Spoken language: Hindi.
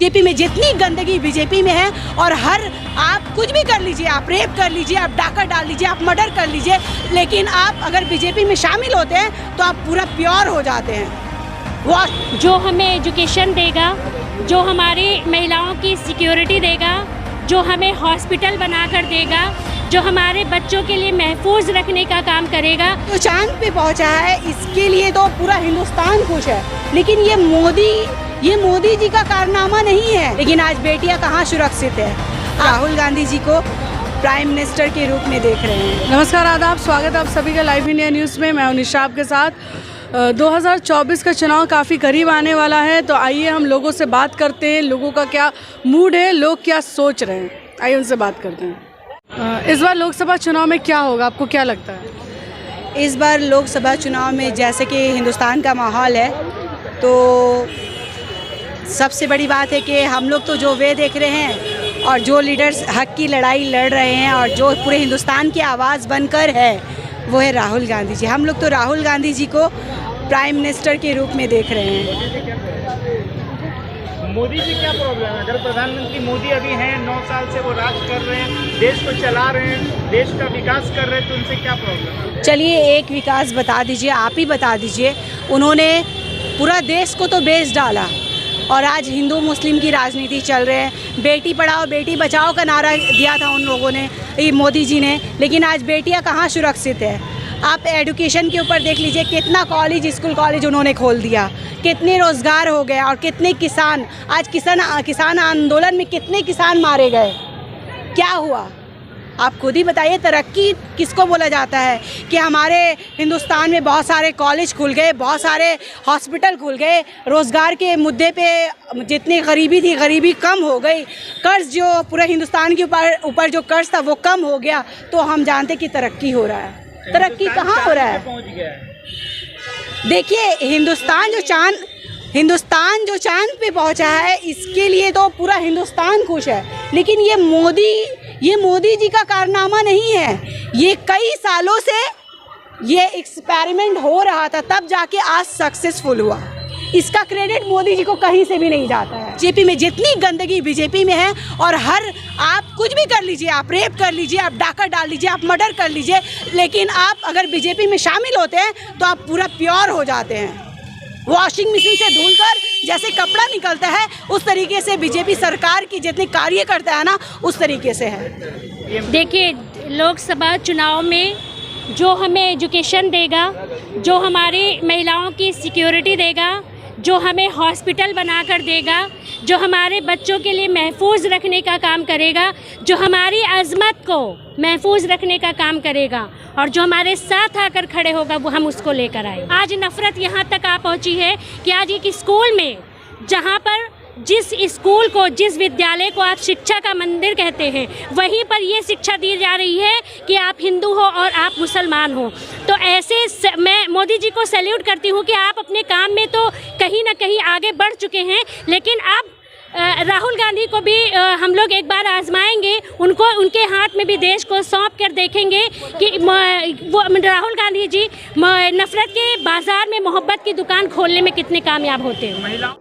जेपी में जितनी गंदगी बीजेपी में है, और हर आप कुछ भी कर लीजिए, आप रेप कर लीजिए, आप डाका डाल लीजिए, आप मर्डर कर लीजिए, लेकिन आप अगर बीजेपी में शामिल होते हैं तो आप पूरा प्योर हो जाते हैं। वो जो हमें एजुकेशन देगा, जो हमारी महिलाओं की सिक्योरिटी देगा, जो हमें हॉस्पिटल बनाकर देगा, जो हमारे बच्चों के लिए महफूज रखने का काम करेगा। तो चांद पे पहुंचा है, इसके लिए तो पूरा हिंदुस्तान खुश है, लेकिन ये मोदी जी का कारनामा नहीं है। लेकिन आज बेटियां कहाँ सुरक्षित है? राहुल गांधी जी को प्राइम मिनिस्टर के रूप में देख रहे हैं। नमस्कार, आदाब, स्वागत है आप सभी का लाइव इंडिया न्यूज़ में। मैं हूं निशा आपके साथ। 2024 का चुनाव काफ़ी करीब आने वाला है, तो आइए हम लोगों से बात करते हैं, लोगों का क्या मूड है, लोग क्या सोच रहे हैं, आइए उनसे बात करते हैं। इस बार लोकसभा चुनाव में क्या होगा, आपको क्या लगता है? इस बार लोकसभा चुनाव में जैसे कि हिंदुस्तान का माहौल है, तो सबसे बड़ी बात है कि हम लोग तो जो वे देख रहे हैं और जो लीडर्स हक की लड़ाई लड़ रहे हैं और जो पूरे हिंदुस्तान की आवाज़ बनकर है, वो है राहुल गांधी जी। हम लोग तो राहुल गांधी जी को प्राइम मिनिस्टर के रूप में देख रहे हैं। मोदी जी क्या प्रॉब्लम है? अगर प्रधानमंत्री मोदी अभी हैं, 9 साल से वो राज कर रहे हैं, देश को चला रहे हैं, देश का विकास कर रहे हैं, तो उनसे क्या प्रॉब्लम है? चलिए एक विकास बता दीजिए, आप ही बता दीजिए। उन्होंने पूरा देश को तो बेच डाला और आज हिंदू मुस्लिम की राजनीति चल रहे हैं। बेटी पढ़ाओ बेटी बचाओ का नारा दिया था उन लोगों ने, मोदी जी ने, लेकिन आज बेटियां कहाँ सुरक्षित है? आप एजुकेशन के ऊपर देख लीजिए, कितना स्कूल कॉलेज उन्होंने खोल दिया, कितने रोज़गार हो गए, और कितने किसान आज किसान आंदोलन में कितने किसान मारे गए। क्या हुआ आप खुद ही बताइए। तरक्की किसको बोला जाता है? कि हमारे हिंदुस्तान में बहुत सारे कॉलेज खुल गए, बहुत सारे हॉस्पिटल खुल गए, रोज़गार के मुद्दे पे जितनी गरीबी थी गरीबी कम हो गई, कर्ज जो पूरे हिंदुस्तान के ऊपर जो कर्ज था वो कम हो गया, तो हम जानते कि तरक्की हो रहा है। तरक्की कहाँ हो रहा है? देखिए हिंदुस्तान जो चांद पे पहुंचा है, इसके लिए तो पूरा हिंदुस्तान खुश है, लेकिन ये मोदी जी का कारनामा नहीं है। ये कई सालों से ये एक्सपेरिमेंट हो रहा था, तब जाके आज सक्सेसफुल हुआ। इसका क्रेडिट मोदी जी को कहीं से भी नहीं जाता है। जेपी में जितनी गंदगी बीजेपी में है, और हर आप कुछ भी कर लीजिए, आप रेप कर लीजिए, आप डाका डाल लीजिए, आप मर्डर कर लीजिए, लेकिन आप अगर बीजेपी में शामिल होते हैं तो आप पूरा प्योर हो जाते हैं। वॉशिंग मशीन से धुलकर जैसे कपड़ा निकलता है, उस तरीके से बीजेपी सरकार की जितने कार्य करता है ना, उस तरीके से है। देखिए, लोकसभा चुनाव में जो हमें एजुकेशन देगा, जो हमारी महिलाओं की सिक्योरिटी देगा, जो हमें हॉस्पिटल बनाकर देगा, जो हमारे बच्चों के लिए महफूज रखने का काम करेगा, जो हमारी अज़मत को महफूज रखने का काम करेगा, और जो हमारे साथ आकर खड़े होगा, वो हम उसको लेकर आए। आज नफ़रत यहाँ तक आ पहुँची है कि आज एक स्कूल में, जहाँ पर जिस विद्यालय को आप शिक्षा का मंदिर कहते हैं, वहीं पर ये शिक्षा दी जा रही है कि आप हिंदू हो और आप मुसलमान हो। तो ऐसे मैं मोदी जी को सैल्यूट करती हूँ कि आप अपने काम में तो कहीं ना कहीं आगे बढ़ चुके हैं, लेकिन अब राहुल गांधी को भी हम लोग एक बार आजमाएंगे, उनके हाथ में भी देश को सौंप कर देखेंगे कि वो राहुल गांधी जी नफ़रत के बाज़ार में मोहब्बत की दुकान खोलने में कितने कामयाब होते हैं।